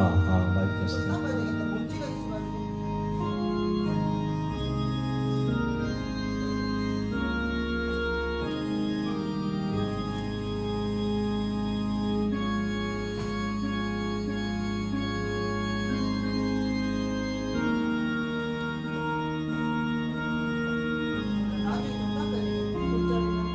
마이크 테스트. 닦아야 되겠다. 먼지가 있어가지고. 나중에 좀 닦아야 되겠다. 먼지는.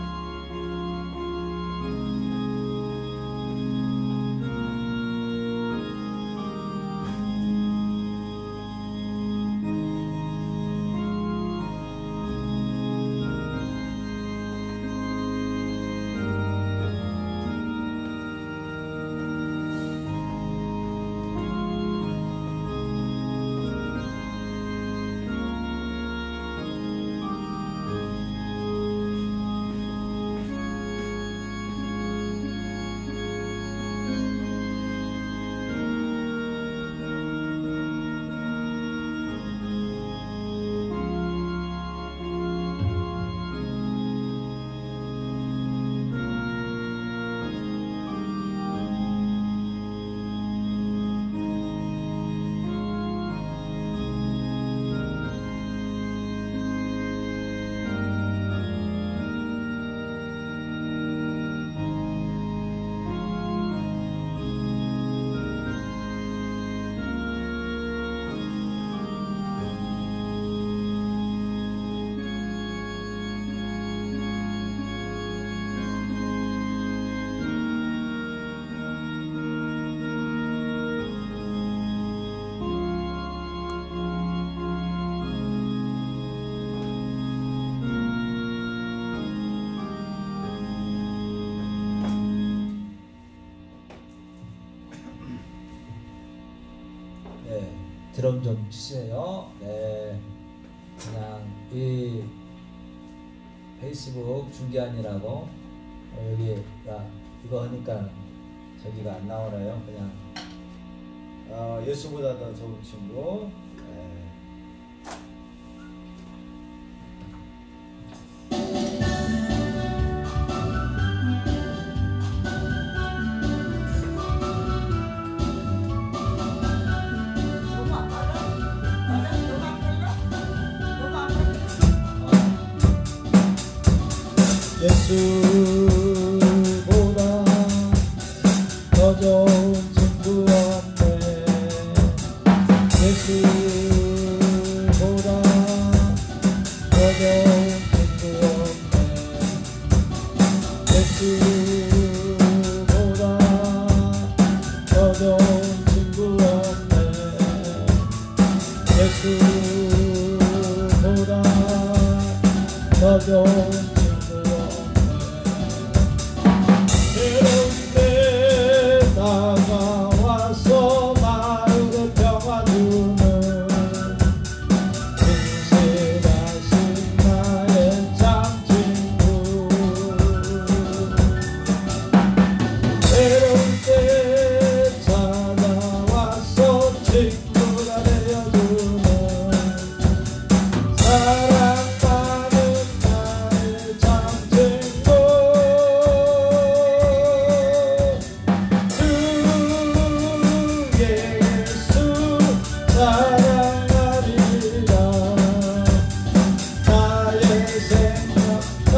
네, 드럼 좀 치세요. 네, 그냥 이 페이스북 중계하느라고 여기 이거 하니까 저기가 안 나오나요? 그냥 예수보다 더 좋은 친구. 네. 너무 안 빨라? 맞아? 너무 안 빨라? 너무 안 빨라? 예수보다 더 좋은 친구 없네. 예수보다 더 좋은 친구 없네. 예수보다 더 좋은 친구 없네. 예수보다 더 좋은 그런데 다가와서 마음에 평화 주는 진실하신 나의 참 친구. 외로울 때 찾아와서 친구가 되어주는 사랑받는 나의 참 친구. 주 예수 사랑하리라. 나의 생각 날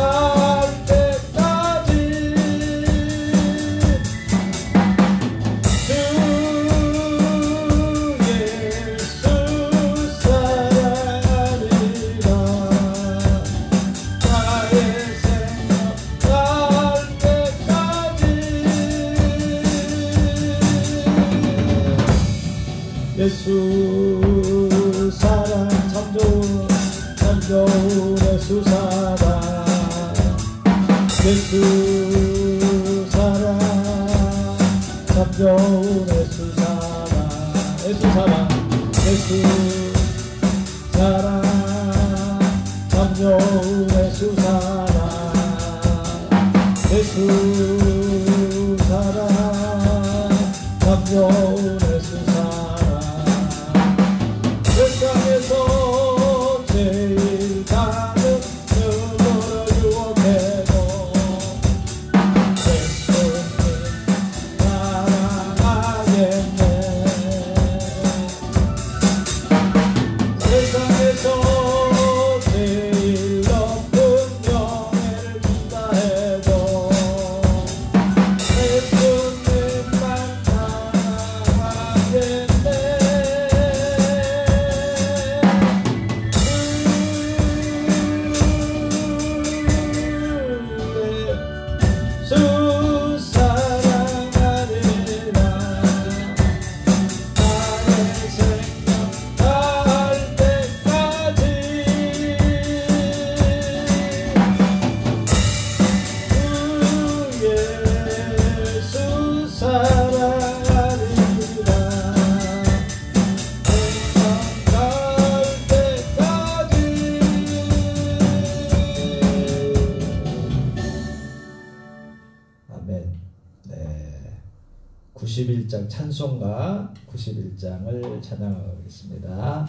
때까지 주 예수 사랑하리라. 나의 생각 날 때까지 예수 사랑 참 좋은 예수 사랑. 예수 사랑 참 좋은 예수 사랑. 예수 사랑 예수 사랑 참 좋은 예수 사랑. 예수 사랑 참 좋은 예수 사랑. 세상에서 제일 가는 누구를 유혹해도 예수님 사랑하겠네. 아멘. 네. 91장 찬송가 91장을 찬양하겠습니다.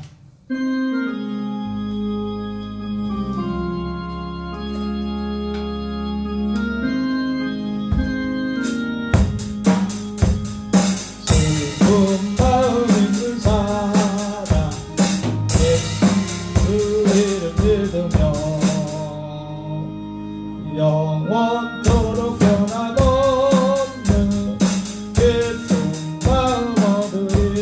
슬픈 마음 있는 사람 예수 이름 믿으며 영원토록 변함없는 기쁜 마음 얻으리.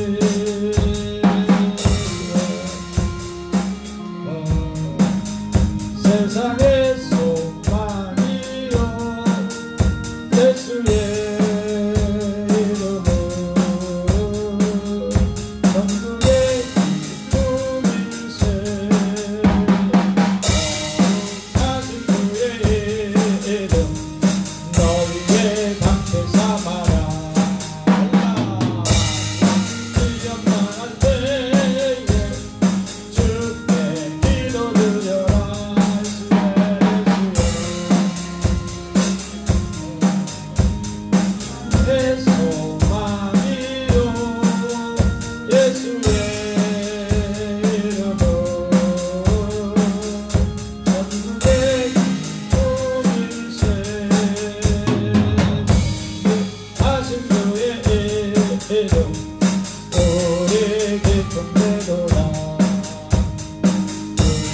세상의 소망이요 예수의 이름은 천국의 기쁨일세. 다시 그의 이름 너희의 방패 삼아라. 위험당할 때에 주께 기도드려라. 내 소망이요 예수의 이름은 천국의 기쁨일세. 하신 그의 이름 우리 기쁨 되도다.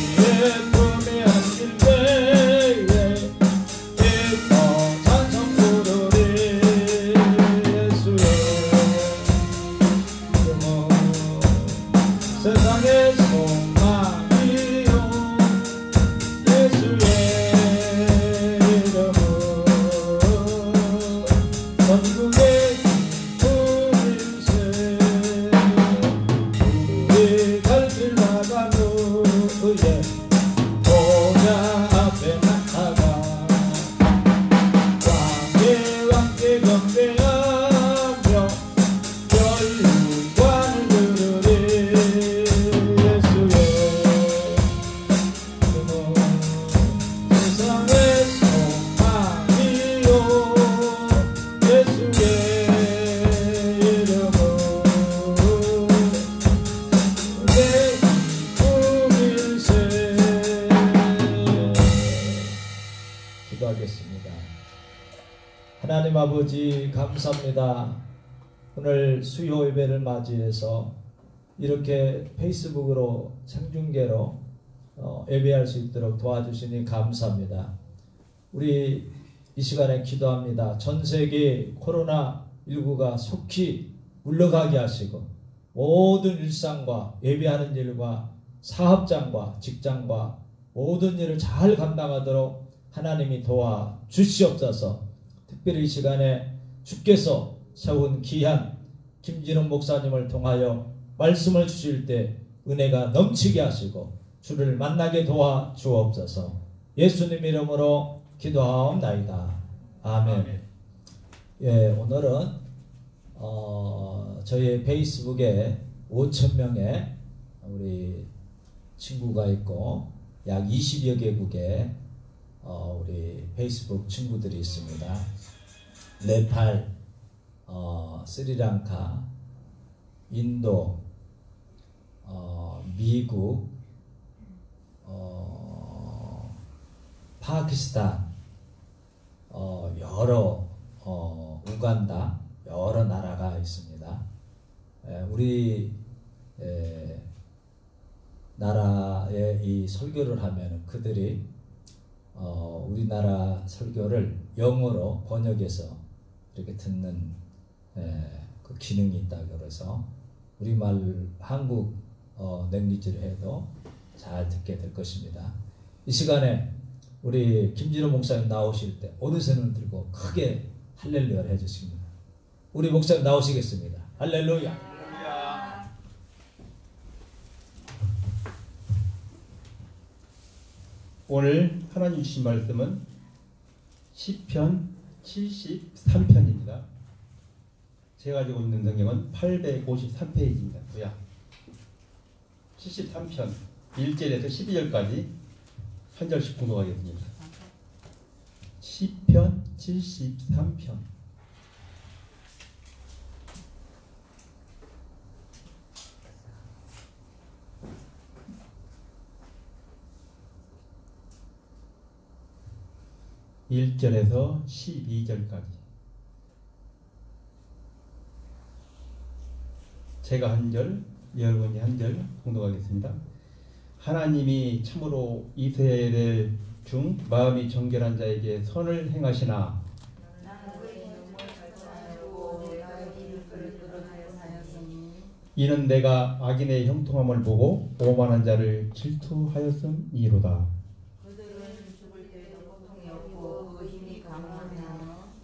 우리의 품에 안길 때에 기뻐 찬송 부르리. 예수의 이름은 세상의 소망이요 예수의 이름은 천국의 기쁨일세. 우리 갈 길 나간 후에 보좌 앞에 나타가 왕께 경배하며 열관을 들으리. 예수의 이름은 세상의 소망이요 예수의 이름은 내 기쁨일세. 기도하겠습니다. 하나님 아버지 감사합니다. 오늘 수요 예배를 맞이해서 이렇게 페이스북으로 생중계로 예배할 수 있도록 도와주시니 감사합니다. 우리 이 시간에 기도합니다. 전 세계 코로나19가 속히 물러가게 하시고 모든 일상과 예배하는 일과 사업장과 직장과 모든 일을 잘 감당하도록 하나님이 도와주시옵소서. 특별히 이 시간에 주께서 세운 귀한 김진원 목사님을 통하여 말씀을 주실 때 은혜가 넘치게 하시고 주를 만나게 도와주옵소서. 예수님 이름으로 기도하옵나이다. 아멘. 예, 오늘은 저희 페이스북에 5,000명의 우리 친구가 있고 약 20여 개국에 우리 페이스북 친구들이 있습니다. 네팔, 스리랑카, 인도, 미국, 파키스탄, 여러 우간다, 여러 나라가 있습니다. 우리 나라에 이 설교를 하면 그들이 우리나라 설교를 영어로 번역해서 이렇게 듣는 그 기능이 있다고 그래서 우리말 한국 랭귀지를 해도 잘 듣게 될 것입니다. 이 시간에 우리 김진호 목사님 나오실 때 오른손을 들고 크게 할렐루야를 해주십니다. 우리 목사님 나오시겠습니다. 할렐루야. 오늘 하나님 주신 말씀은 시편 73편입니다. 제가 가지고 있는 성경은 853페이지입니다. 73편 1절에서 12절까지 한 절씩 공독하겠습니다. 시편 73편. (1절에서) (12절까지) 제가 한 절, 여러분이 한 절 봉독하겠습니다. 하나님이 참으로 이스라엘 중 마음이 정결한 자에게 선을 행하시나 이는 내가 악인의 형통함을 보고 오만한 자를 질투하였음이로다.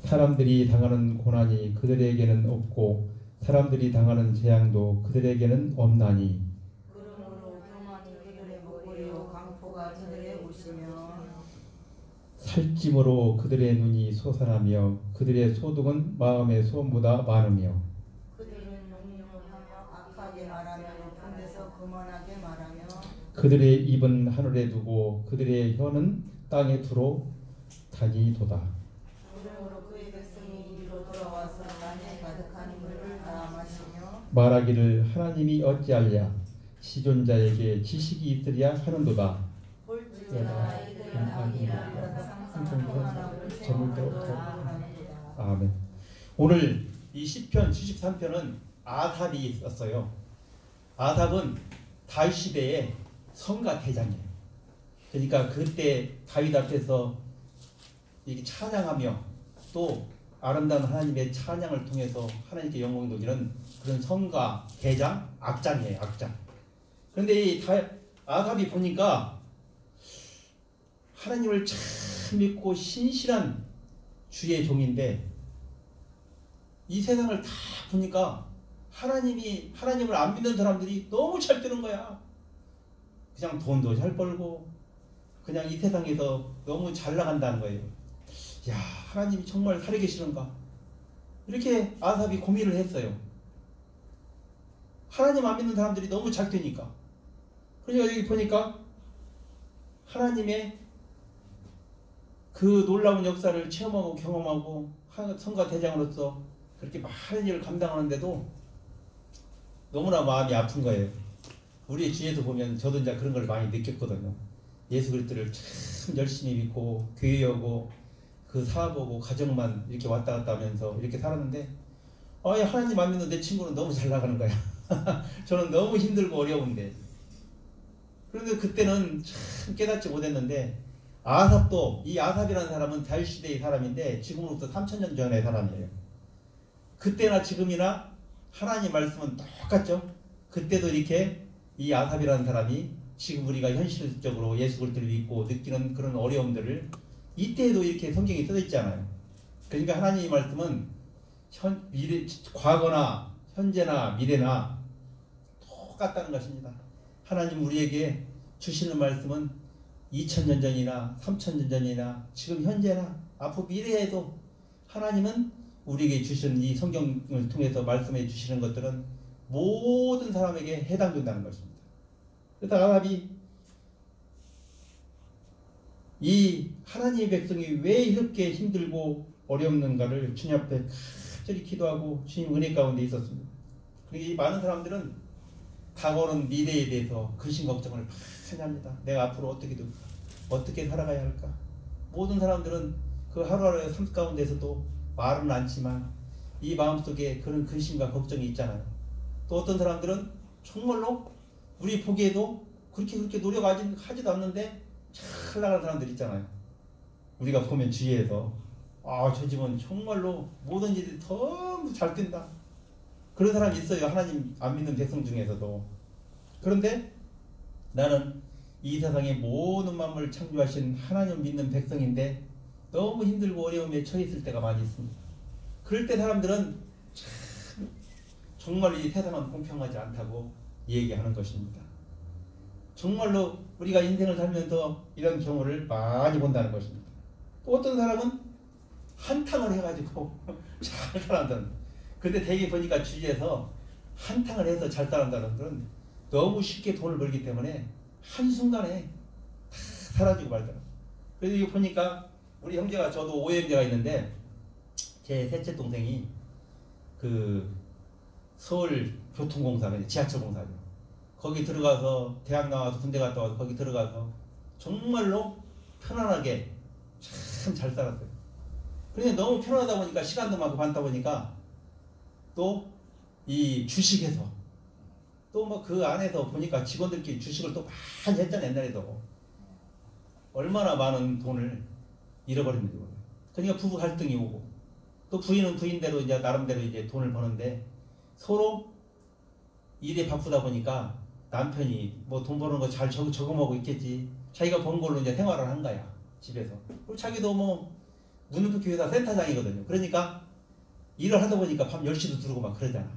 사람들이 당하는 고난이 그들에게는 없고 사람들이 당하는 재앙도 그들에게는 없나니 그러므로 교만이 그들의 목걸이요 강포가 그들의 옷이며 살찜으로 그들의 눈이 솟아나며 그들의 소득은 마음의 소음보다 많으며 그들은 농용하며 악하게 말하며 높은 데서 거만하게 말하며 그들의 입은 하늘에 두고 그들의 혀는 땅에 두로 다니도다. 그러므로 그의 백성이 이리로 돌아와서 땅에 가득한 물을 다 마시며 말하기를 하나님이 어찌하랴 시존자에게 지식이 있으랴 하는도다. 볼지어다 이들은 악이라 상상하고 저물도록 하는도다. 아멘. 오늘 이 시편 73편은 아삽이 썼어요. 아삽은 다윗 시대의 성가 대장이에요. 그러니까 그때 다윗 앞에서 이렇게 찬양하며 또 아름다운 하나님의 찬양을 통해서 하나님께 영광 돌리는 그런 성가 대장, 악장이에요. 악장. 그런데 이 아삽이 보니까 하나님을 참 믿고 신실한 주의 종인데 이 세상을 다 보니까 하나님을 안 믿는 사람들이 너무 잘 되는 거야. 그냥 돈도 잘 벌고 그냥 이 세상에서 너무 잘 나간다는 거예요. 야, 하나님이 정말 살아계시는가? 이렇게 아삽이 고민을 했어요. 하나님 안 믿는 사람들이 너무 잘 되니까. 그러니까 여기 보니까 하나님의 그 놀라운 역사를 체험하고 경험하고 성가 대장으로서 그렇게 많은 일을 감당하는데도 너무나 마음이 아픈 거예요. 우리 주위에서 보면 저도 이제 그런 걸 많이 느꼈거든요. 예수 그리스도를 참 열심히 믿고 교회 오고 그 사업하고 가정만 이렇게 왔다 갔다 하면서 이렇게 살았는데 하나님 안 믿는 내 친구는 너무 잘 나가는 거야. 저는 너무 힘들고 어려운데. 그런데 그때는 참 깨닫지 못했는데 아삽도 이 아삽이라는 사람은 다윗 시대의 사람인데 지금으로부터 3000년 전의 사람이에요. 그때나 지금이나 하나님 말씀은 똑같죠. 그때도 이렇게 이 아삽이라는 사람이 지금 우리가 현실적으로 예수 그리스도를 믿고 느끼는 그런 어려움들을 이때에도 이렇게 성경에 써져 있잖아요. 그러니까 하나님의 말씀은 과거나 현재나 미래나 똑같다는 것입니다. 하나님 우리에게 주시는 말씀은 2000년 전이나 3000년 전이나 지금 현재나 앞으로 미래에도 하나님은 우리에게 주신 이 성경을 통해서 말씀해 주시는 것들은 모든 사람에게 해당된다는 것입니다. 그래서 아삽이 이 하나님의 백성이 왜 이렇게 힘들고 어렵는가를 주님 앞에 간절히 기도하고 주님 은혜 가운데 있었습니다. 그러니까 이 많은 사람들은 다가오는 미래에 대해서 근심 걱정을 많이 합니다. 내가 앞으로 어떻게 살아가야 할까? 모든 사람들은 그 하루하루의 삶 가운데서도 말은 않지만 이 마음속에 그런 근심과 걱정이 있잖아요. 또 어떤 사람들은 정말로 우리 보기에도 그렇게 노력하지도 않는데 잘 나가는 사람들 있잖아요. 우리가 보면 주위에서 저 집은 정말로 모든 일이 너무 잘 된다. 그런 사람이 있어요. 하나님 안 믿는 백성 중에서도. 그런데 나는 이 세상의 모든 만물을 창조하신 하나님 믿는 백성인데 너무 힘들고 어려움에 처해 있을 때가 많이 있습니다. 그럴 때 사람들은 참 정말 이 세상은 공평하지 않다고 얘기하는 것입니다. 정말로 우리가 인생을 살면서 이런 경우를 많이 본다는 것입니다. 또 어떤 사람은 한탕을 해가지고 잘 살아간다는. 근데 대개 보니까 주위에서 한탕을 해서 잘 살아간다는 분들은 너무 쉽게 돈을 벌기 때문에 한순간에 다 사라지고 말더라고요. 그래서 이거 보니까 우리 형제가 저도 오형제가 있는데 제 셋째 동생이 그 서울 교통공사 지하철 공사죠. 거기 들어가서 대학 나와서 군대 갔다 와서 거기 들어가서 정말로 편안하게 참 잘 살았어요. 그런데 너무 편하다 보니까 시간도 많고 많다 보니까 또 이 주식에서 또 뭐 그 안에서 보니까 직원들끼리 주식을 또 많이 했잖아요. 옛날에도 얼마나 많은 돈을 잃어버렸는지 몰라요. 그러니까 부부 갈등이 오고 또 부인은 부인대로 이제 나름대로 이제 돈을 버는데 서로 일에 바쁘다 보니까 남편이 뭐 돈 버는 거 잘 저금하고 있겠지. 자기가 번 걸로 이제 생활을 한 거야 집에서. 그리고 자기도 뭐 문흥특히 회사 센터장이거든요. 그러니까 일을 하다 보니까 밤 10시도 들어오고 막 그러잖아.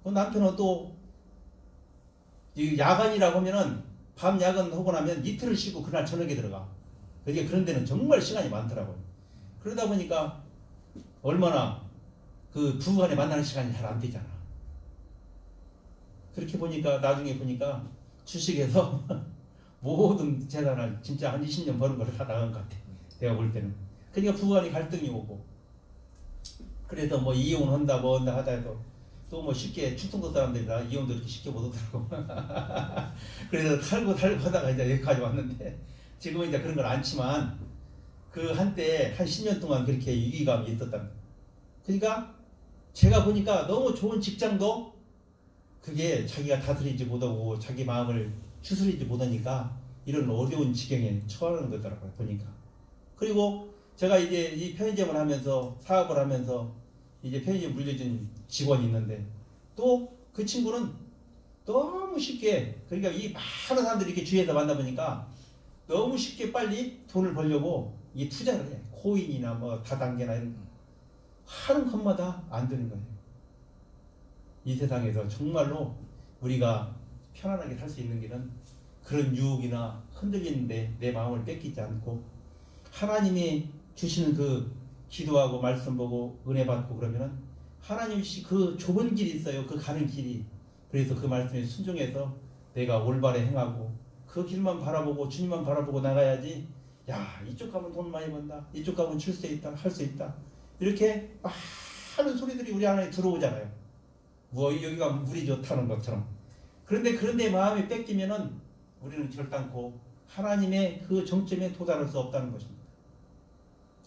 그 남편은 또 이 야간이라고 하면은 밤 야근 하고 나면 이틀을 쉬고 그날 저녁에 들어가. 그러니까 그런 데는 정말 시간이 많더라고요. 그러다 보니까 얼마나 그 부부간에 만나는 시간이 잘 안 되잖아. 그렇게 보니까 나중에 보니까 주식에서 모든 재산을 진짜 한 20년 버는 걸 다 나간 것 같아. 내가 볼 때는. 그러니까 부부간에 갈등이 오고 그래서 뭐 이혼한다 뭐 한다 하다 해도 또 뭐 쉽게 충청도 사람들이라 이혼도 이렇게 쉽게 못 하더라고. 그래서 살고 하다가 이제 여기까지 왔는데 지금은 이제 그런 걸 않지만 그 한때 한 10년 동안 그렇게 위기감이 있었다. 그러니까 제가 보니까 너무 좋은 직장도 그게 자기가 다스리지 못하고 자기 마음을 추스리지 못하니까 이런 어려운 지경에 처하는 거더라고요. 보니까. 그리고 제가 이제 이 편의점을 하면서 사업을 하면서 이제 편의점 물려준 직원이 있는데 또 그 친구는 너무 쉽게 그러니까 이 많은 사람들이 이렇게 주위에서 만나보니까 너무 쉽게 빨리 돈을 벌려고 이 투자를 해. 코인이나 뭐 다단계나 이런 거. 하는 것마다 안 되는 거예요. 이 세상에서 정말로 우리가 편안하게 살 수 있는 길은 그런 유혹이나 흔들리는데 내 마음을 뺏기지 않고 하나님이 주시는 그 기도하고 말씀 보고 은혜 받고 그러면은 하나님이 그 좁은 길이 있어요. 그 가는 길이. 그래서 그 말씀에 순종해서 내가 올바르게 행하고 그 길만 바라보고 주님만 바라보고 나가야지. 야, 이쪽 가면 돈 많이 번다. 이쪽 가면 줄 수 있다. 할 수 있다. 이렇게 많은 소리들이 우리 안에 들어오잖아요. 뭐 여기가 물이 좋다는 것처럼. 그런데 그런데 마음이 뺏기면은 우리는 결단코 하나님의 그 정점에 도달할 수 없다는 것입니다.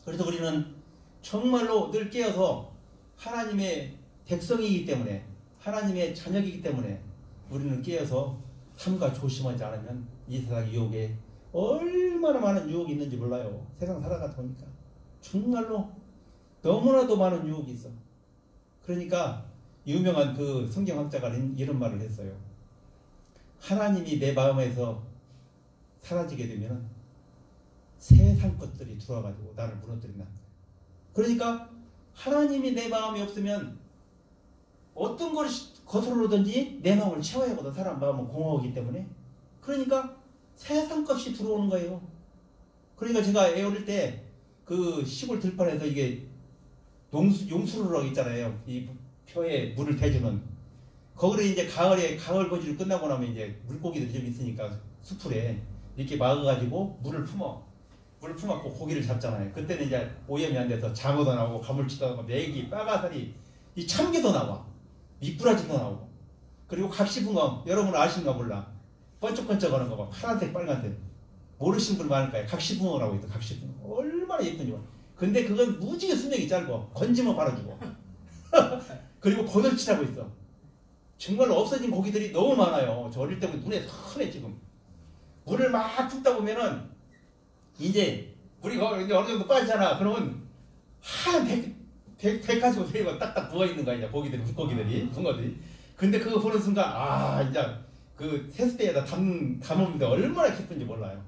그래서 우리는 정말로 늘 깨어서 하나님의 백성이기 때문에 하나님의 자녀이기 때문에 우리는 깨어서 삼가 조심하지 않으면 이 세상 유혹에 얼마나 많은 유혹이 있는지 몰라요. 세상 살아가다 보니까 정말로 너무나도 많은 유혹이 있어. 그러니까 유명한 그 성경학자가 이런 말을 했어요. 하나님이 내 마음에서 사라지게 되면 세상 것들이 들어와가지고 나를 무너뜨린다. 그러니까 하나님이 내 마음이 없으면 어떤 것을 오든지 내 마음을 채워야 하거든. 사람 마음은 공허하기 때문에. 그러니까 세상 값이 들어오는 거예요. 그러니까 제가 애 어릴 때 그 시골 들판에서 이게 용수로라고 있잖아요. 이 표에 물을 대주는. 거기를 이제 가을 거지를 끝나고 나면 이제 물고기들이 좀 있으니까 수풀에 이렇게 막아가지고 물을 품었고 고기를 잡잖아요. 그때는 이제 오염이 안 돼서 장어도 나오고 가물치도 나오고 메기, 빠가사리, 이 참게도 나와. 미꾸라지도 나오고. 그리고 각시붕어, 여러분 아시는가 몰라. 번쩍번쩍하는 거 봐. 파란색, 빨간색. 모르시는 분 많을 거예요. 각시붕어라고 있어. 각시붕어. 얼마나 예쁜지 봐. 근데 그건 무지개 수명이 짧고 건지면 바로 죽어. 그리고 거들치라고 있어. 정말 없어진 고기들이 너무 많아요. 저 어릴 때부터 눈에 선해 지금. 물을 막 붓다 보면은 이제 우리가 이제 어느 정도 빠지잖아. 그러면 한 100가지 옷이 딱딱 부어있는 거야. 이제 고기들이, 물고기들이, 붕어들이. 근데 그거 보는 순간 이제 그 세수대에다 담으면 얼마나 기쁜지 몰라요.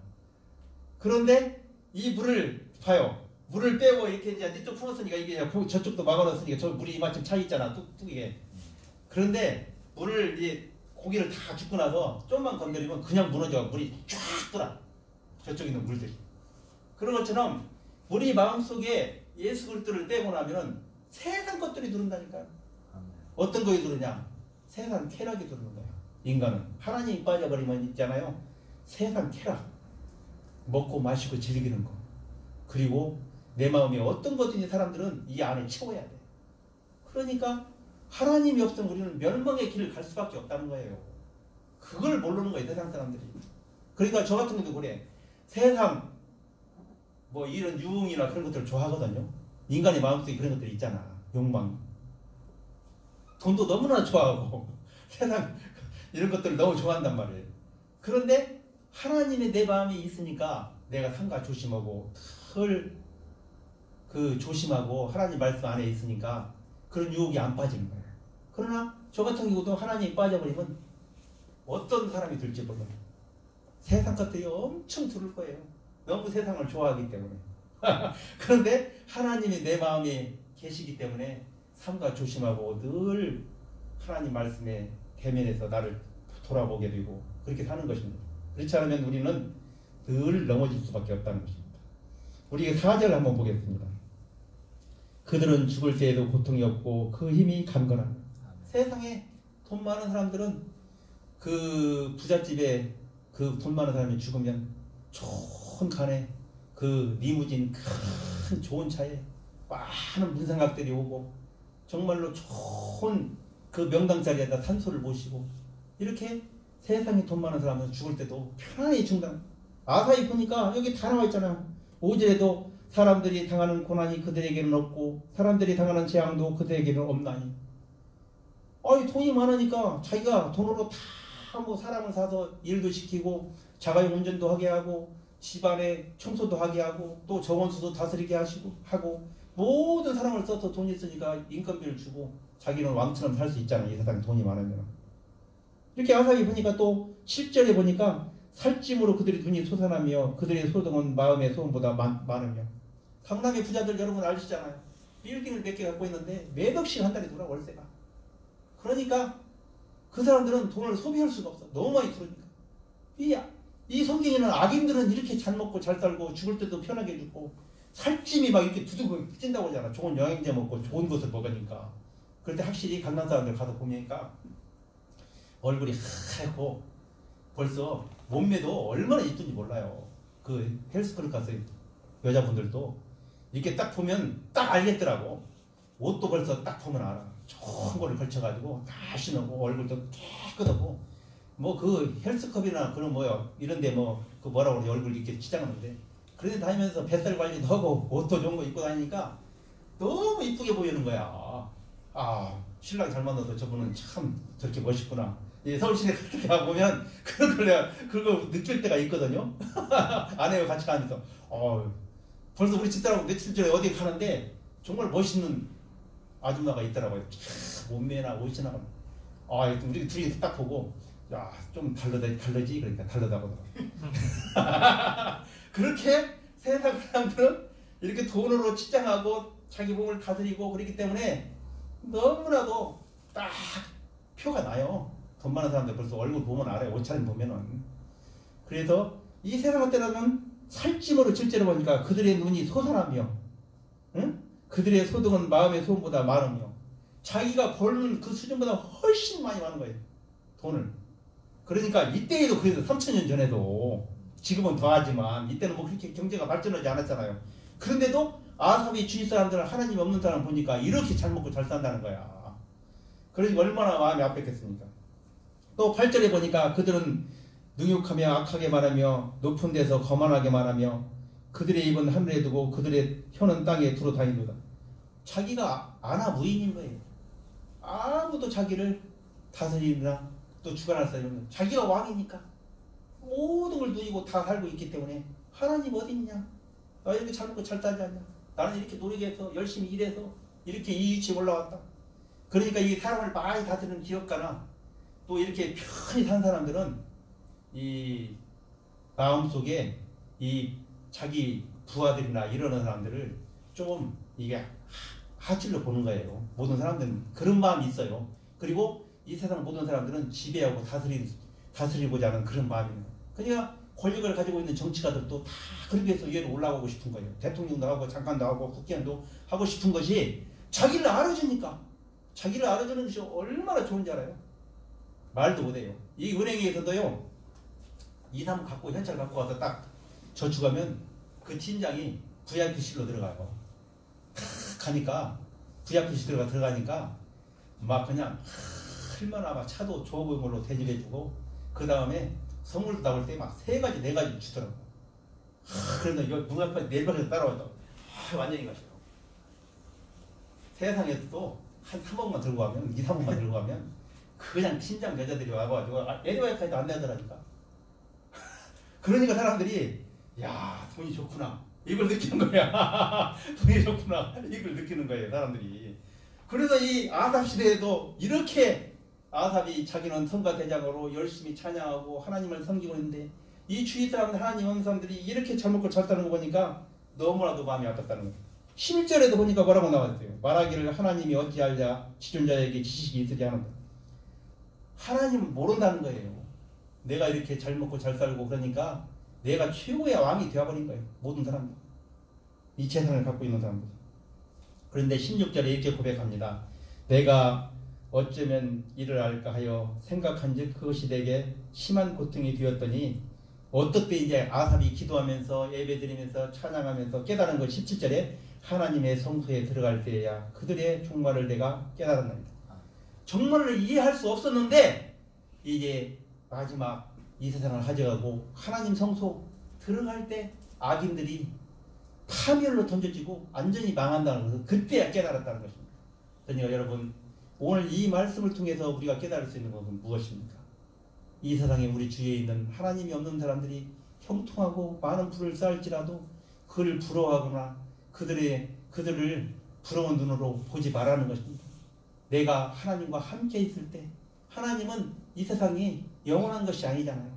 그런데 이 물을 봐요. 물을 빼고 이렇게 이제 이쪽 풀었으니까 이게 저쪽도 막아놨으니까 저 물이 이만큼 차 있잖아. 뚝뚝이게. 그런데 물을 이제 고기를 다 줍고 나서 좀만 건드리면 그냥 무너져. 물이 쫙 돌아. 저쪽에 있는 물들이. 그런 것처럼 우리 마음속에 예수 그리스도를 떼고 나면은 세상 것들이 들어온다니까요. 어떤 것이 들어오냐? 세상 쾌락이 들어오는 거예요. 인간은 하나님이 빠져버리면 있잖아요. 세상 쾌락, 먹고 마시고 즐기는 거, 그리고 내 마음이 어떤 것든지 사람들은 이 안에 채워야 돼. 그러니까 하나님이 없으면 우리는 멸망의 길을 갈 수밖에 없다는 거예요. 그걸 모르는 거예요, 세상 사람들이. 그러니까 저 같은 경우도 그래. 세상 뭐 이런 유흥이나 그런 것들을 좋아하거든요. 인간의 마음속에 그런 것들이 있잖아. 욕망. 돈도 너무나 좋아하고 세상 이런 것들을 너무 좋아한단 말이에요. 그런데 하나님의 내 마음에 있으니까 내가 삼가 조심하고 조심하고 하나님 말씀 안에 있으니까 그런 유혹이 안 빠지는 거예요. 그러나 저 같은 경우도 하나님이 빠져버리면 어떤 사람이 될지 몰라요. 세상 것들이 엄청 들을 거예요. 너무 세상을 좋아하기 때문에. 그런데 하나님이 내 마음에 계시기 때문에 삼가 조심하고 늘 하나님 말씀에 대면해서 나를 돌아보게 되고 그렇게 사는 것입니다. 그렇지 않으면 우리는 늘 넘어질 수밖에 없다는 것입니다. 우리 4절 한번 보겠습니다. 그들은 죽을 때에도 고통이 없고 그 힘이 강건하다. 세상에 돈 많은 사람들은 그 부잣집에 그 돈 많은 사람이 죽으면 좋은 간에 그 리무진 큰 좋은 차에 많은 문상각들이 오고 정말로 좋은 그 명당 자리에다 산소를 모시고 이렇게 세상에 돈 많은 사람은 죽을 때도 편안히 죽는다. 아사히 보니까 여기 다 나와 있잖아요. 5절에도 사람들이 당하는 고난이 그들에게는 없고 사람들이 당하는 재앙도 그들에게는 없나니. 아니 돈이 많으니까 자기가 돈으로 다 뭐 사람을 사서 일도 시키고 자가용 운전도 하게 하고 집안에 청소도 하게 하고 또 정원수도 다스리게 하고 모든 사람을 써서 돈이 있으니까 인건비를 주고 자기는 왕처럼 살 수 있잖아요. 이 세상에 돈이 많으면. 이렇게 아사히 보니까 또 7절에 보니까 살찜으로 그들의 눈이 솟아나며 그들의 소동은 마음의 소원보다 많으며. 강남의 부자들 여러분 아시잖아요. 빌딩을 몇 개 갖고 있는데 몇억씩 한 달에 들어와 월세가. 그러니까 그 사람들은 돈을 소비할 수가 없어. 너무 많이 들으니까. 이 성경에는 악인들은 이렇게 잘 먹고 잘 살고 죽을 때도 편하게 죽고 살찜이 막 이렇게 두둑을 찐다고 하잖아. 좋은 영양제 먹고 좋은 것을 먹으니까. 그럴 때 확실히 강남 사람들 가서 보니까 얼굴이 하얗고 벌써 몸매도 얼마나 이쁜지 몰라요. 그 헬스클럽 가서 여자분들도 이렇게 딱 보면 딱 알겠더라고. 옷도 벌써 딱 보면 알아. 좋은 거를 걸쳐가지고 다 신고 얼굴도 깨끗하고 뭐 그 헬스컵이나 그런 뭐요 이런데 뭐 그 뭐라고 그러지 얼굴 이렇게 치장하는데 그런데 다니면서 뱃살 관리도 하고 옷도 좋은 거 입고 다니니까 너무 이쁘게 보이는 거야. 아 신랑 잘 만나서 저분은 참 저렇게 멋있구나. 서울시내 같은 데 가보면 그런 걸 내가 그거 느낄 때가 있거든요. 아내와 같이 가면서 벌써 우리 집사람하고 며칠 전에 어디 가는데 정말 멋있는 아줌마가 있더라고요. 몸매나 옷이나 우리 둘이 딱 보고 야 좀 다르지 그러니까 다르다고 그렇게 세상 사람들은 이렇게 돈으로 치장하고 자기 몸을 다스리고 그렇기 때문에 너무나도 딱 표가 나요. 돈 많은 사람들 벌써 얼굴 보면 알아요. 옷차림 보면은. 그래서 이 세상 때는 살찜으로 실제로 보니까 그들의 눈이 솟아나며 응? 그들의 소득은 마음의 소원보다 많으며 자기가 벌는 그 수준보다 훨씬 많이 많은 거예요. 돈을. 그러니까 이때에도 그래도 3000년 전에도 지금은 더하지만 이때는 뭐 그렇게 경제가 발전하지 않았잖아요. 그런데도 아삽이 주위 사람들은 하나님 없는 사람 보니까 이렇게 잘 먹고 잘 산다는 거야. 그러니까 얼마나 마음이 아팠겠습니까. 또 8절에 보니까 그들은 능욕하며 악하게 말하며 높은 데서 거만하게 말하며 그들의 입은 하늘에 두고 그들의 혀는 땅에 두루 다니도다. 자기가 아나 무인인 거예요. 아무도 자기를 다스리나 또 주관할 사람이 없는 자기가 왕이니까 모든 걸 누리고 다 살고 있기 때문에 하나님 어디 있냐? 나 이렇게 잘 먹고 잘 살지 않냐? 나는 이렇게 노력해서 열심히 일해서 이렇게 이 위치에 올라왔다. 그러니까 이 사람을 많이 다스리는 기업가나 또 이렇게 편히 산 사람들은 이 마음속에 이 자기 부하들이나 이러는 사람들을 좀 이게 하질러 보는 거예요. 모든 사람들은 그런 마음이 있어요. 그리고 이 세상 모든 사람들은 지배하고 다스리고자 하는 그런 마음이에요. 그러니까 권력을 가지고 있는 정치가들도 다 그렇게 해서 위로 올라가고 싶은 거예요. 대통령도 하고 장관도 하고 국회의원도 하고 싶은 것이 자기를 알아주니까. 자기를 알아주는 것이 얼마나 좋은지 알아요? 말도 못해요. 이 은행에서도요. 2, 3 갖고 현찰 갖고 와서 딱 저축하면 그 팀장이 VIP실로 들어가요. 가니까 VIP실 들어가니까 막 그냥 얼마나 막 차도 좋은 걸로 대접해주고 그 다음에 선물도 나올 때 막 3가지 4가지 주더라고. 그래서 이거 문 앞에 내일밖에 따라왔다고. 완전히 가시죠. 세상에서도 한 3억만 들고 가면 2, 3억만 들고 가면 그냥 친장 여자들이 와가지고 에리와이까지도 안 내더라니까. 그러니까 사람들이 야 돈이 좋구나 이걸 느끼는 거야. 돈이 좋구나 이걸 느끼는 거예요 사람들이. 그래서 이 아삽 시대에도 이렇게 아삽이 자기는 성가 대장으로 열심히 찬양하고 하나님을 섬기고 있는데 이 주위 사람들 하나님 없는 사람들이 이렇게 잘 먹고 잘 사는 거 보니까 너무나도 마음이 아팠다는 거예요. 11절에도 보니까 뭐라고 나왔어요. 말하기를 하나님이 어찌 알자 지존자에게 지식이 있으지 않은다. 하나님은 모른다는 거예요. 내가 이렇게 잘 먹고 잘 살고 그러니까 내가 최고의 왕이 되어버린 거예요. 모든 사람들. 이 재산을 갖고 있는 사람들. 그런데 16절에 이렇게 고백합니다. 내가 어쩌면 이를 알까 하여 생각한즉 그것이 내게 심한 고통이 되었더니 어떻게 이제 아삽이 기도하면서 예배드리면서 찬양하면서 깨달은 것 17절에 하나님의 성소에 들어갈 때야 그들의 종말을 내가 깨달았나이다. 종말을 이해할 수 없었는데 이제 마지막 이 세상을 가져가고 하나님 성소 들어갈 때 악인들이 파멸로 던져지고 완전히 망한다는 것을 그때야 깨달았다는 것입니다. 그러니까 여러분 오늘 이 말씀을 통해서 우리가 깨달을 수 있는 것은 무엇입니까? 이 세상에 우리 주위에 있는 하나님이 없는 사람들이 형통하고 많은 부를 쌓을지라도 그를 부러워하거나 그들을 부러운 눈으로 보지 말라는 것입니다. 내가 하나님과 함께 있을 때 하나님은 이 세상이 영원한 것이 아니잖아요.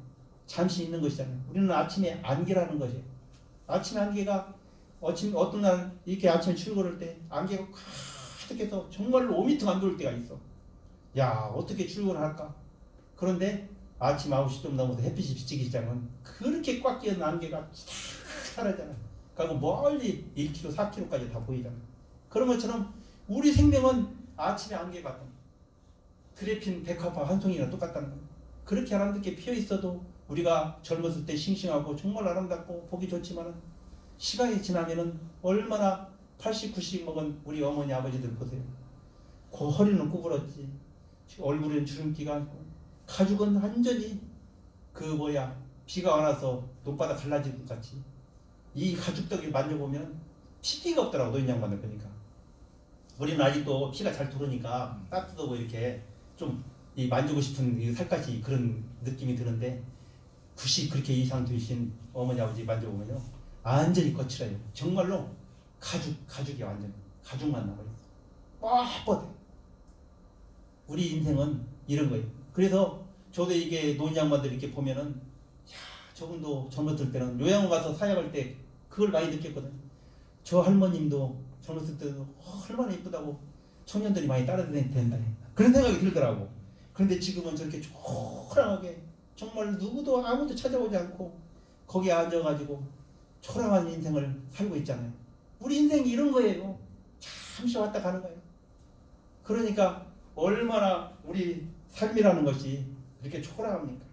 잠시 있는 것이잖아요. 우리는 아침에 안개라는 거죠. 아침에 안개가 어떤 날 이렇게 아침에 출근할 때 안개가 가득해서 정말로 5m 안 돌 때가 있어. 야 어떻게 출근을 할까? 그런데 아침 9시 좀 넘어서 햇빛이 비치기 시작하면 그렇게 꽉 끼는 안개가 싹 사라지잖아요. 그리고 멀리 1km, 4km까지 다 보이잖아요. 그런 것처럼 우리 생명은 아침에 안개 같은 드레핀 백화파 한 송이랑 똑같다는 거예요. 그렇게 아름답게 피어 있어도 우리가 젊었을 때 싱싱하고 정말 아름답고 보기 좋지만 시간이 지나면은 얼마나 80, 90 먹은 우리 어머니 아버지들 보세요. 그 허리는 구부러지지 얼굴에는 주름기가 있고 가죽은 완전히 비가 와서 논바닥 갈라진 것 같이 이 가죽떡이 만져보면 피기가 없더라고. 노인 양반들 보니까. 우리는 아직도 피가 잘 도르니까 따뜻하고 이렇게 좀 이 만지고 싶은 이 살갗이 그런 느낌이 드는데 90 그렇게 이상 되신 어머니 아버지 만져보면요 완전히 거칠어요. 정말로 가죽이 완전 가죽만 남아있어. 뻣뻣해. 우리 인생은 이런 거예요. 그래서 저도 이게 노인 양반들 이렇게 보면은 야 저분도 젊었을 때는 요양원 가서 사역할 때 그걸 많이 느꼈거든요. 저 할머님도 젊었을 때도 얼마나 이쁘다고 청년들이 많이 따라다닌다 그런 생각이 들더라고. 그런데 지금은 저렇게 초라하게 정말 누구도 아무도 찾아오지 않고 거기에 앉아가지고 초라한 인생을 살고 있잖아요. 우리 인생이 이런 거예요. 잠시 왔다 가는 거예요. 그러니까 얼마나 우리 삶이라는 것이 그렇게 초라합니까?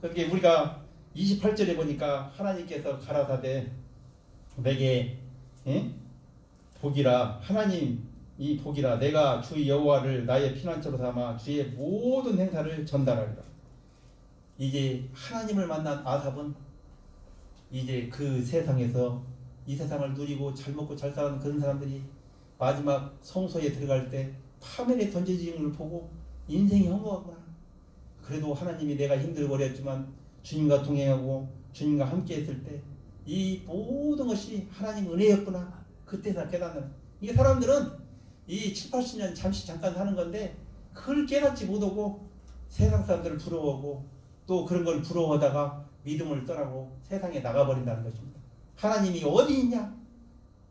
그렇게 우리가 28절에 보니까 하나님께서 가라사대 내게 복이라 하나님 이 복이라 내가 주 여호와를 나의 피난처로 삼아 주의 모든 행사를 전달하리라. 이제 하나님을 만난 아삽은 이제 그 세상에서 이 세상을 누리고 잘 먹고 잘 사는 그런 사람들이 마지막 성소에 들어갈 때 파멸에 던져지는 걸 보고 인생이 허무하구나. 그래도 하나님이 내가 힘들고 어렸지만 주님과 동행하고 주님과 함께 했을 때 이 모든 것이 하나님 은혜였구나. 그때나 깨닫는. 이게 사람들은 이 7, 80년 잠깐 사는 건데 그걸 깨닫지 못하고 세상 사람들을 부러워하고 또 그런 걸 부러워하다가 믿음을 떠나고 세상에 나가버린다는 것입니다. 하나님이 어디 있냐?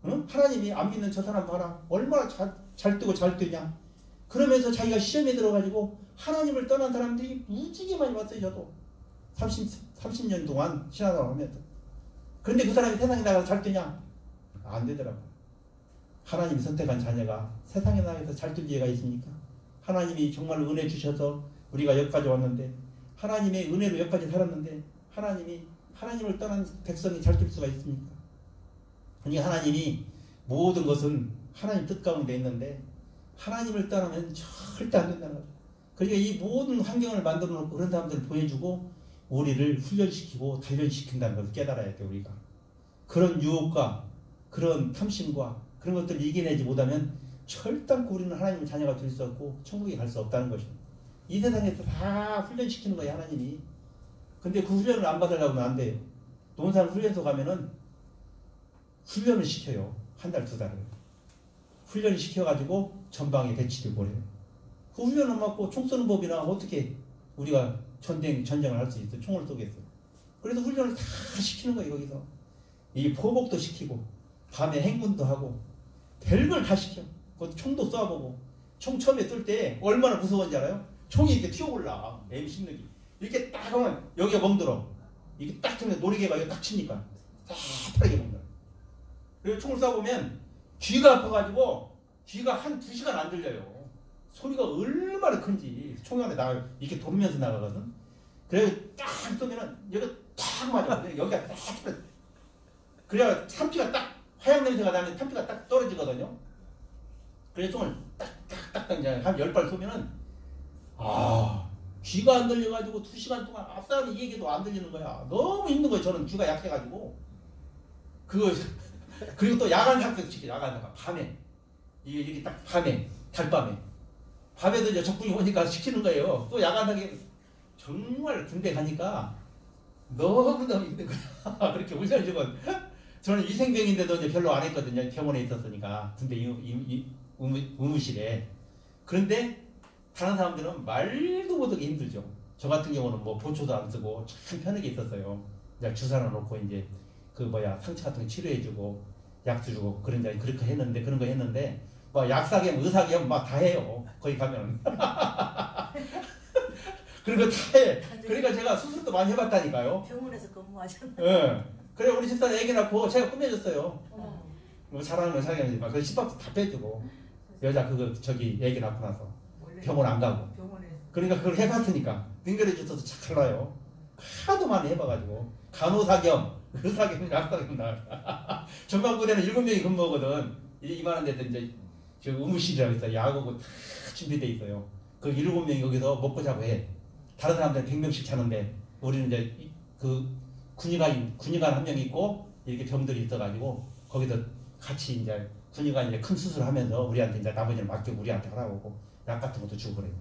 응? 하나님이 안 믿는 저 사람 봐라. 얼마나 잘 뜨고 잘 뜨냐? 그러면서 자기가 시험에 들어가지고 하나님을 떠난 사람들이 무지개 많이 왔어요. 저도 30년 동안 신앙생활을 하면서. 그런데 그 사람이 세상에 나가서 잘 뜨냐? 안 되더라고요. 하나님이 선택한 자녀가 세상에 나가서 잘 뜰 기회가 있습니까? 하나님이 정말 은혜 주셔서 우리가 여기까지 왔는데 하나님의 은혜로 여기까지 살았는데 하나님을 떠난 백성이 잘 뜰 수가 있습니까? 그러니까 하나님이 모든 것은 하나님 뜻 가운데 있는데 하나님을 떠나면 절대 안 된다는 거죠. 그러니까 이 모든 환경을 만들어 놓고 그런 사람들을 보여주고 우리를 훈련시키고 단련시킨다는 것을 깨달아야 돼. 우리가 그런 유혹과 그런 탐심과 그런 것들을 이겨내지 못하면 절단코 우리는 하나님의 자녀가 될 수 없고 천국에 갈 수 없다는 것입니다. 이 세상에서 다 훈련시키는 거예요, 하나님이. 근데 그 훈련을 안 받으려고 하면 안 돼요. 논산 훈련소 가면은 훈련을 시켜요. 한 달, 두 달을. 훈련을 시켜가지고 전방에 배치를 보내요. 그 훈련을 받고 총 쏘는 법이나 어떻게 우리가 전쟁을 할 수 있어? 총을 쏘겠어요. 그래서 훈련을 다 시키는 거예요, 거기서. 이 포복도 시키고, 밤에 행군도 하고, 별걸 다 시켜. 그 총도 쏴보고. 총 처음에 쏠 때 얼마나 무서운지 알아요? 총이 이렇게 튀어올라. M16이. 이렇게 딱 하면 여기가 멍들어. 이게 딱 하면 노리개가 여기 딱 치니까. 빠르게 멍들어. 그리고 총을 쏴보면 귀가 아파가지고 귀가 한 2시간 안 들려요. 소리가 얼마나 큰지. 총이 안에 나가 이렇게 돌면서 나가거든. 그래서 딱 쏘면은 여기가 딱 맞아. 여기가 딱. 그래야 탄피가 딱 화약 냄새가 나면 탄피가 딱 떨어지거든요. 그래서 총을 딱딱딱 이제 한 10발 쏘면은 귀가 안 들려가지고 2시간 동안 앞사람이 이 얘기도 안 들리는 거야. 너무 힘든 거예요. 저는 귀가 약해가지고. 그리고 또 야간 사격 시켜. 야간 사격 밤에 이게 딱 밤에 달밤에 밤에도 이제 적군이 오니까 시키는 거예요. 또 야간 사격 정말 군대 가니까 너무너무 힘든 거야. 그렇게 훈련을 주고 저는 위생병인데도 이제 별로 안 했거든요. 병원에 있었으니까 군대 의무실에. 그런데 다른 사람들은 말도 못하게 힘들죠. 저 같은 경우는 뭐 보초도 안 쓰고 참 편하게 있었어요. 그냥 주사를 놓고 이제 상처 같은 거 치료해주고 약도 주고 그런 그렇게 했는데 그런 거 했는데 뭐 약사겸 의사겸 막 다 해요. 거기 가면. 그런 거 다 해. 그러니까 제가 수술도 많이 해봤다니까요. 병원에서 근무하셨나요? 예. 그래 우리 집사람 애기 낳고 제가 꾸며줬어요. 뭐 잘하는 거 자기가 막 그 집밥도 다 빼주고 여자 애기 낳고 나서 병원 안 가고. 병원에서. 그러니까 그걸 해봤으니까 능결해 주셔서 잘 알아요. 하도 많이 해봐가지고 간호사 겸 의사 겸 약사 겸 나. 전방부대는 7명이 근무하거든. 이만한 데도 이제 저 의무실이라고 있어요. 약하고 다 준비돼 있어요. 그 7명이 여기서 먹고 자고 해. 다른 사람들은 100명씩 자는데 우리는 이제 그 군의관 한 명 있고 이렇게 병들이 있어가지고 거기서 같이 이제 군의관이 이제 큰 수술을 하면서 우리한테 이제 나머지를 맡기고 우리한테 하라고 약 같은 것도 주고 그래요.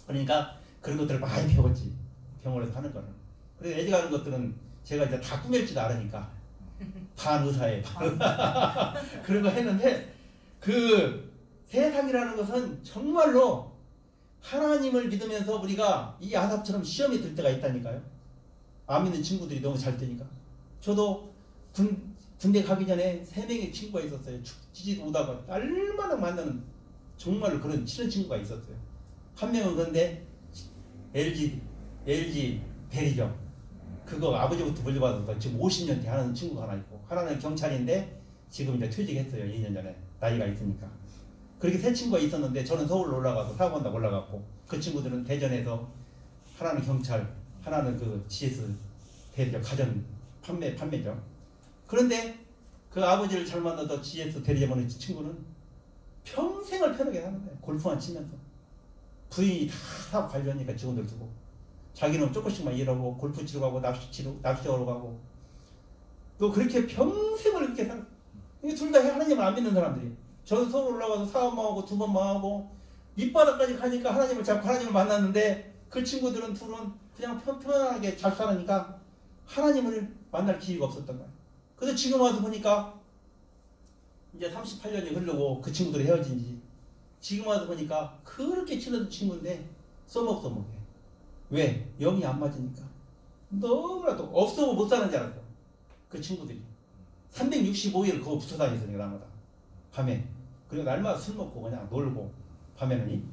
그러니까 그런 것들을 많이 배웠지. 병원에서 하는 거는. 그래서 애지 가는 것들은 제가 이제 다 꾸밀지도 않으니까 반 의사에 그런 거 했는데 그 세상이라는 것은 정말로 하나님을 믿으면서 우리가 이 아삽처럼 시험이 들 때가 있다니까요. 안 믿는 친구들이 너무 잘 되니까. 저도 군대 가기 전에 3명의 친구가 있었어요. 죽지도 못하고 얼마나 만나는 정말 그런 친한 친구가 있었어요. 한 명은 그런데 LG 대리점 그거 아버지부터 물려받아서 지금 50년째 하는 친구가 하나 있고 하나는 경찰인데 지금 이제 퇴직했어요. 2년 전에 나이가 있으니까. 그렇게 세 친구가 있었는데 저는 서울로 올라가서 사고한다고 올라갔고 그 친구들은 대전에서 하나는 경찰 하나는 그 GS 대리점 가전 판매죠. 그런데 그 아버지를 잘 만나서 GS 대리점 하는 친구는 평생을 편하게 사는 거예요. 골프만 치면서. 부인이 다 사업 관리하니까 직원들 두고 자기는 조금씩만 일하고 골프 치러 가고 낚시하러 가고 또 그렇게 평생을 그렇게 살아. 둘 다 하나님을 안 믿는 사람들이. 저는 서울 올라가서 사업만 하고 2번만 하고 밑바닥까지 가니까 하나님을 잡고 하나님을 만났는데 그 친구들은 둘은 그냥 편안하게 잘 살으니까 하나님을 만날 기회가 없었던 거예요. 그래서 지금 와서 보니까 이제 38년이 흐르고 그 친구들이 헤어진 지 지금 와서 보니까 그렇게 친한 친구인데 써먹해. 왜? 영이 안 맞으니까. 너무나도 없어도 못 사는 줄 알았어. 그 친구들이. 365일 그거 붙어 다녔으니까 나마다. 밤에. 그리고 날마다 술 먹고 그냥 놀고 밤에는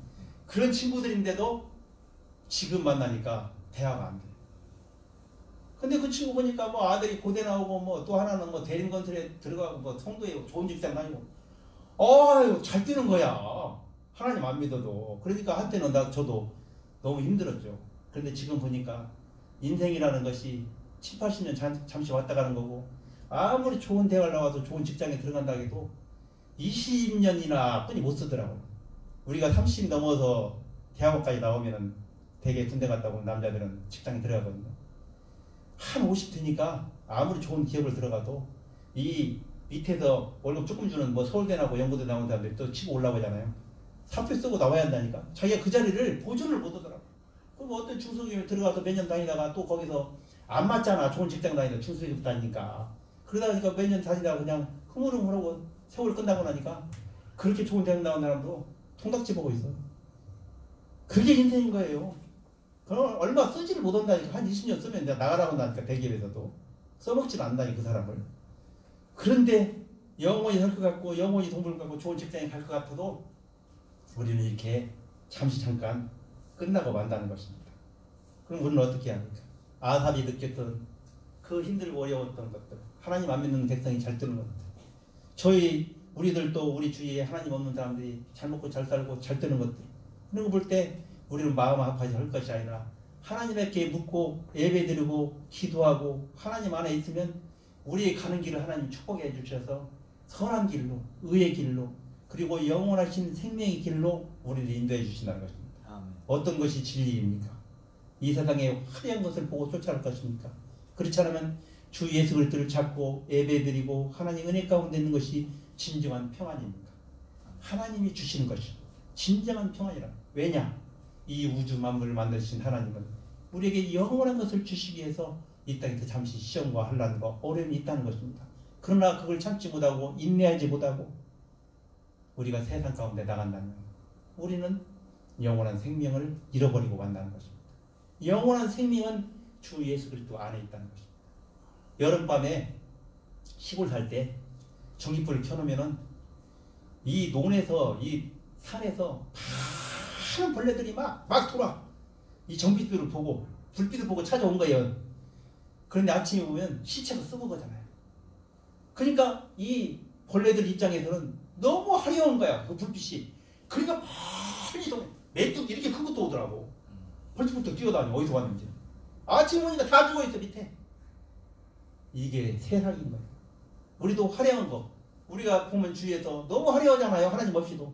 그런 친구들인데도 지금 만나니까 대화가 안 돼. 근데 그 친구 보니까 뭐 아들이 고대 나오고 뭐 또 하나는 뭐 대림건설에 들어가고 뭐 성도에 좋은 직장 다니고 아유 잘 뛰는 거야. 하나님 안 믿어도. 그러니까 한때는 저도 너무 힘들었죠. 그런데 지금 보니까 인생이라는 것이 7, 80년 잠시 왔다 가는 거고 아무리 좋은 대학을 나와서 좋은 직장에 들어간다 해도 20년이나 뿐이 못 쓰더라고요. 우리가 30 넘어서 대학원까지 나오면은 대개 군대 갔다 온 남자들은 직장에 들어가거든요. 한 50 되니까 아무리 좋은 기업을 들어가도 이 밑에서 월급 조금 주는 뭐 서울대 나고 연고대 나온 사람들이 또 치고 올라오잖아요. 사표 쓰고 나와야 한다니까. 자기가 그 자리를 보존을 못 하더라고. 그럼 어떤 중소기업에 들어가서 몇 년 다니다가 또 거기서 안 맞잖아. 좋은 직장 다니다 중소기업 다니니까. 그러다 보니까 몇 년 다니다가 그냥 흐물흐물하고 세월 끝나고 나니까 그렇게 좋은 대학 나온 사람도 통닭집 하고 있어. 그게 인생인 거예요. 그럼 얼마 쓰지를 못한다니까. 한 20년 쓰면 이제 나가라고 한다니까. 대기업에서도 써먹질 않는다니 그 사람을. 그런데 영원히 살 것 같고 영원히 돈 벌 것 같고 좋은 직장에 갈 것 같아도 우리는 이렇게 잠깐 끝나고 만다는 것입니다. 그럼 우리는 어떻게 합니까? 아삽이 느꼈던 그 힘들고 어려웠던 것들, 하나님 안 믿는 백성이 잘 뜨는 것들, 우리들도 우리 주위에 하나님 없는 사람들이 잘 먹고 잘 살고 잘 뜨는 것들, 그런 거 볼 때 우리는 마음 아파서 할 것이 아니라 하나님께 묻고 예배드리고 기도하고 하나님 안에 있으면 우리의 가는 길을 하나님 축복해 주셔서 선한 길로, 의의 길로, 그리고 영원하신 생명의 길로 우리를 인도해 주신다는 것입니다. 아멘. 어떤 것이 진리입니까? 이 세상에 화려한 것을 보고 쫓아갈 것입니까? 그렇지 않으면 주 예수 그리스도를 찾고 예배드리고 하나님 은혜 가운데 있는 것이 진정한 평안입니까? 하나님이 주시는 것이 진정한 평안이라. 왜냐? 이 우주 만물을 만드신 하나님은 우리에게 영원한 것을 주시기 위해서 이 땅에서 잠시 시험과 환난과 어려움이 있다는 것입니다. 그러나 그걸 참지 못하고 인내하지 못하고 우리가 세상 가운데 나간다면 우리는 영원한 생명을 잃어버리고 간다는 것입니다. 영원한 생명은 주 예수 그리스도 안에 있다는 것입니다. 여름밤에 시골 살 때 전기불을 켜놓으면은 이 논에서 이 산에서 많은 벌레들이 막 돌아. 이 전기불을 보고 불빛을 보고 찾아온 거예요. 그런데 아침에 보면 시체가 썩은 거잖아요. 그러니까 이 벌레들 입장에서는 너무 화려한 거야. 그 불빛이. 그러니까 많이 메뚜기 이렇게 큰 것도 오더라고. 벌떡벌떡 뛰어다녀. 어디서 왔는지. 아침에 오니까 다 죽어있어 밑에. 이게 세상인 거예요. 우리도 화려한 거 우리가 보면 주위에서 너무 화려하잖아요. 하나님 없이도.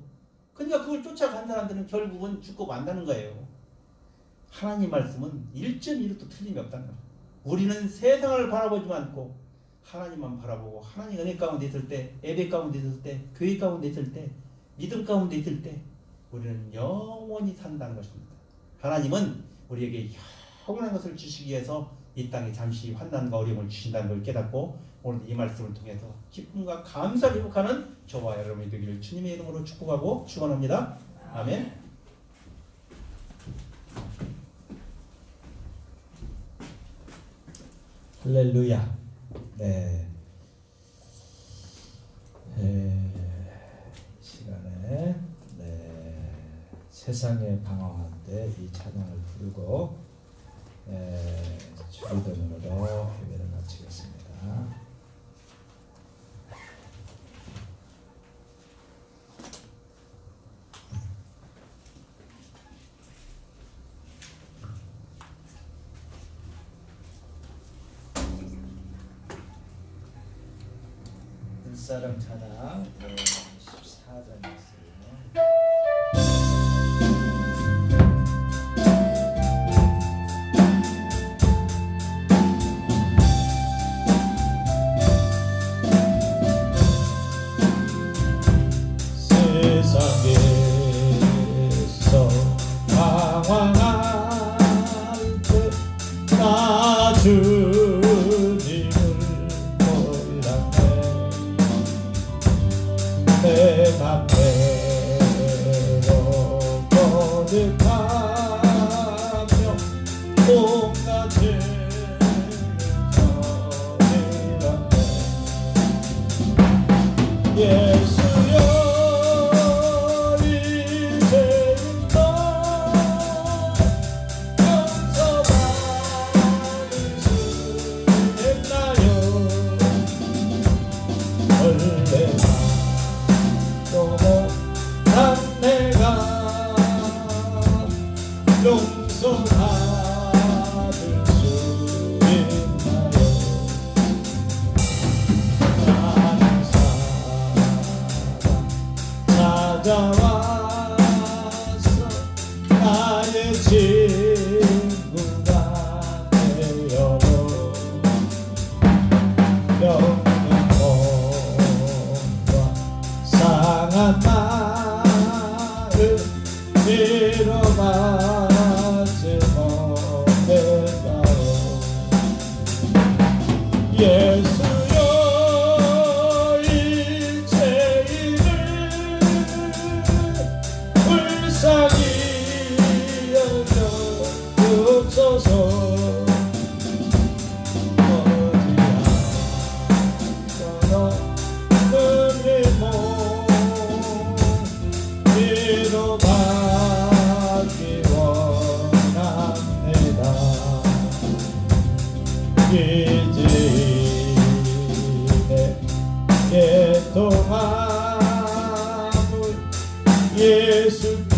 그러니까 그걸 쫓아간 사람들은 결국은 죽고 만다는 거예요. 하나님 말씀은 1.1도 틀림이 없다는 거예요. 우리는 세상을 바라보지 않고 하나님만 바라보고 하나님 은혜 가운데 있을 때, 예배 가운데 있을 때, 교회 가운데 있을 때, 믿음 가운데 있을 때 우리는 영원히 산다는 것입니다. 하나님은 우리에게 영원한 것을 주시기 위해서 이 땅에 잠시 환난과 어려움을 주신다는 걸 깨닫고 오늘 이 말씀을 통해서 기쁨과 감사를 회복하는 저와 여러분이 되기를 주님의 이름으로 축복하고 축원합니다. 아멘. 할렐루야. 네. 시간에 세상에 방황할 때 이 찬양을 부르고 주기도문으로 예배를 마치겠습니다. 사랑 찬양 14장이었어요. 세상에서 방황할 때 나 주님을 몰랐네.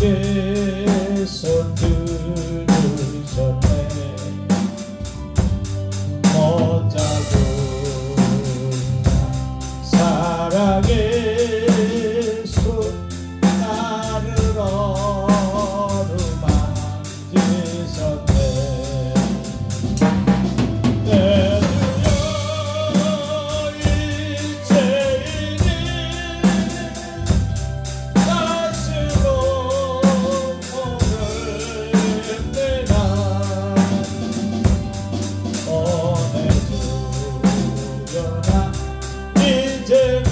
예수께서 들으셨네. 못자고 사랑의 손 나를 어루만지셨네. 내 주여 일체이니 다시로 모르겠네나. 보내주려나 이제는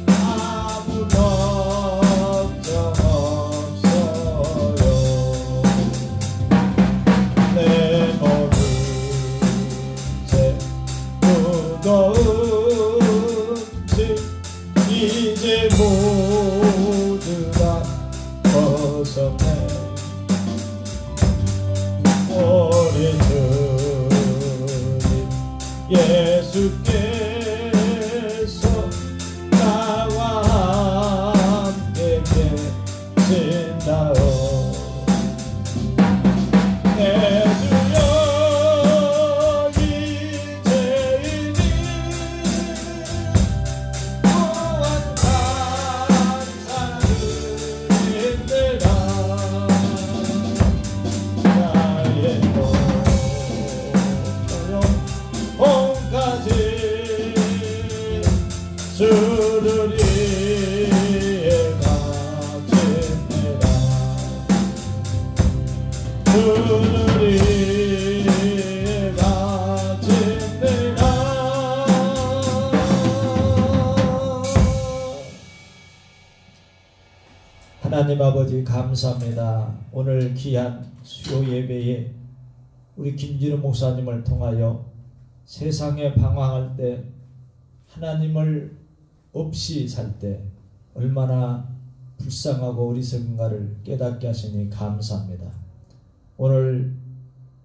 아무 걱정 없어요. 내 몸이 이제 무거운 짐 이제 모두 다 벗어내. 우리 주님 예수께서 나와 함께 계신다오. 내 주여 이제이니 무한 감사드린대라. 나의 몸까지 주를 위해 바친대라. 주를 위해 바친대라. 하나님 아버지 감사합니다. 오늘 귀한 수요 예배에 우리 김진우 목사님을 통하여 세상에 방황할 때 하나님을 없이 살 때 얼마나 불쌍하고 어리석은가를 깨닫게 하시니 감사합니다. 오늘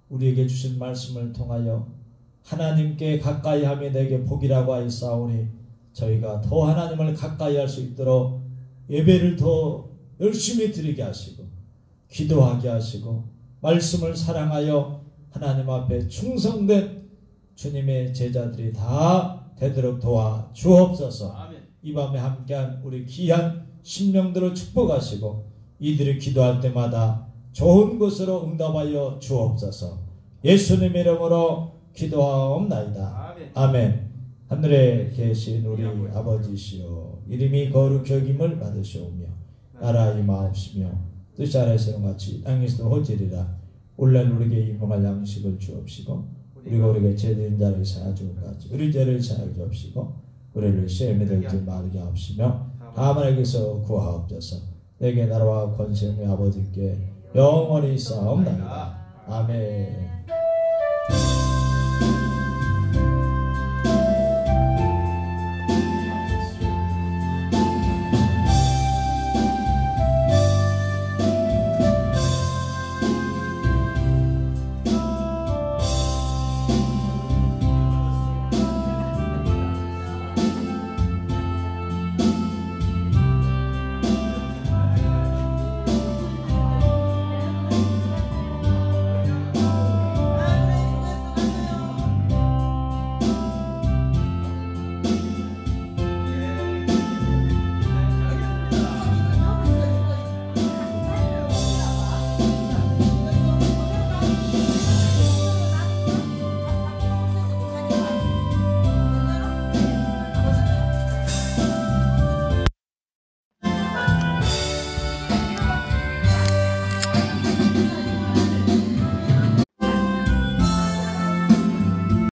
우리에게 주신 말씀을 통하여 하나님께 가까이함이 내게 복이라고 하였사오니 저희가 더 하나님을 가까이 할 수 있도록 예배를 더 열심히 드리게 하시고 기도하게 하시고 말씀을 사랑하여 하나님 앞에 충성된 주님의 제자들이 다 되도록 도와 주옵소서. 아멘. 이 밤에 함께한 우리 귀한 심령들을 축복하시고 이들이 기도할 때마다 좋은 것으로 응답하여 주옵소서. 예수님의 이름으로 기도하옵나이다. 아멘. 아멘. 하늘에 계신 우리 아버지시여 이름이 거룩히 여김을 받으시오며 나라 임하옵시며 뜻이 아래서는 같이 땅에서도 호지리라. 오늘 우리에게 임할 양식을 주옵시고 우리가 우리에게 죄된 자를 사하주는 같이 우리 죄를 사하여 주옵시고 우리를 시험에 들지 말게 하옵시며 다만에게서 구하옵소서. 내게 나라와 권세의 아버지께 영원히 있사옵나이다. 아멘.